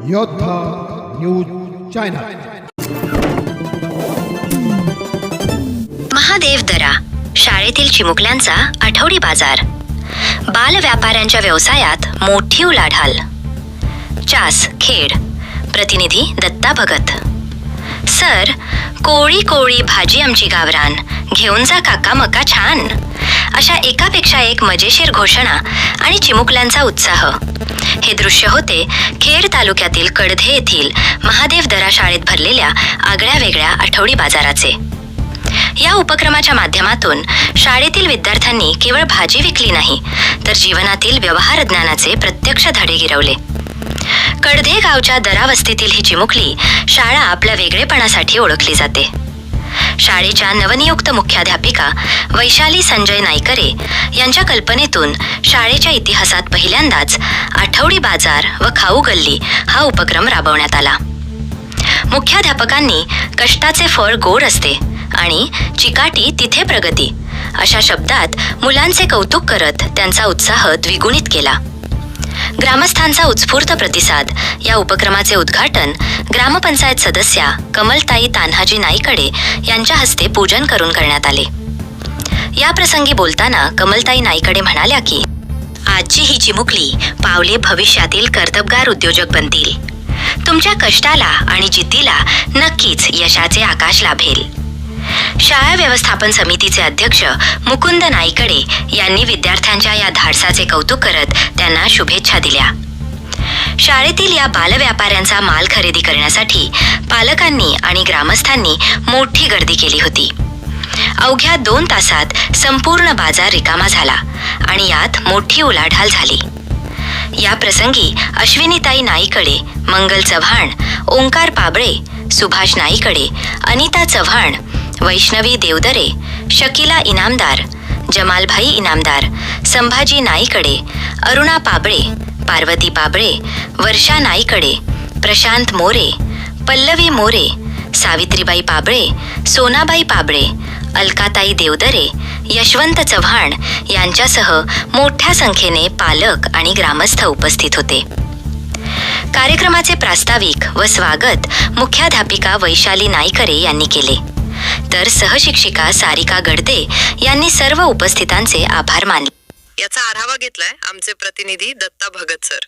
योद्धा news channel. महादेवदरा शाळेतील चिमुकल्यांचा आठवडी बाजार. बाल व्यापाऱ्यांच्या व्यवसायात मोठी उलाढाल. चास खेड. प्रतिनिधी दत्ता भगत. सर, कोळी कोळी भाजी आमची गावरान, घेऊन जा काका मका छान. अशा एकापेक्षा एक मजेशीर घोषणा आणि चिमुकल्यांचा उत्साह. हे दृश्य होते खेड तालुक्यातील कडधे येथील महादेवदरा शाळेत भरलेल्या आगळ्या वेगळ्या आठवडी बाजाराचे. या उपक्रमाच्या माध्यमातून शाळेतील विद्यार्थ्यांनी केवळ भाजी विकली नाही, तर जीवनातील व्यवहार ज्ञानाचे प्रत्यक्ष धडे गिरवले. कडधे गावच्या दरावस्तीतील ही चिमुकली शाळा आपल्या वेगळेपणासाठी ओळखली जाते. शाळेच्या नवनियुक्त मुख्याध्यापिका वैशाली संजय नाईकरे यांच्या कल्पनेतून शाळेच्या इतिहासात पहिल्यांदाच आठवडी बाजार व खाऊ गल्ली हा उपक्रम राबवण्यात आला. मुख्याध्यापकांनी कष्टाचे फळ गोड असते आणि चिकाटी तिथे प्रगती अशा शब्दात मुलांचे कौतुक करत त्यांचा उत्साह द्विगुणित केला. ग्रामस्थांचा उत्स्फूर्त प्रतिसाद. या उपक्रमाचे उद्घाटन ग्रामपंचायत सदस्या कमलताई तान्हाजी नाईकडे यांच्या हस्ते पूजन करून करण्यात आले. या प्रसंगी बोलताना कमलताई नाईकडे म्हणाल्या की आजची ही चिमुकली पावले भविष्यातील कर्तबगार उद्योजक बनतील. तुमच्या कष्टाला आणि जिद्दीला नक्कीच यशाचे आकाश लाभेल. शाळा व्यवस्थापन समितीचे अध्यक्ष मुकुंद नाईकडे यांनी विद्यार्थ्यांच्या या धाडसाचे कौतुक करत त्यांना शुभेच्छा दिल्या. शाळेतील या बालव्यापाऱ्यांचा माल खरेदी करण्यासाठी पालकांनी आणि ग्रामस्थांनी मोठी गर्दी केली होती. अवघ्या 2 तासात संपूर्ण बाजार रिकामा झाला आणि यात मोठी उलाढाल झाली. या प्रसंगी अश्विनीताई नाईकडे, मंगल चव्हाण, ओंकार पाबळे, सुभाष नाईकडे, अनिता चव्हाण, वैष्णवी देवदरे, शकीला इनामदार, जमालभाई इनामदार, संभाजी नाईकडे, अरुणा पाबळे, पार्वती पाबळे, वर्षा नाईकडे, प्रशांत मोरे, पल्लवी मोरे, सावित्रीबाई पाबळे, सोनाबाई पाबळे, अलकाताई देवदरे, यशवंत चव्हाण यांच्यासह मोठ्या संख्येने पालक आणि ग्रामस्थ उपस्थित होते. कार्यक्रमाचे प्रास्ताविक व स्वागत मुख्याध्यापिका वैशाली नाईकरे यांनी केले, तर सहशिक्षिका सारिका गडदे यांनी सर्व उपस्थितांचे आभार मानले. याचा आढावा घेतलाय आमचे प्रतिनिधी दत्ता भगत सर.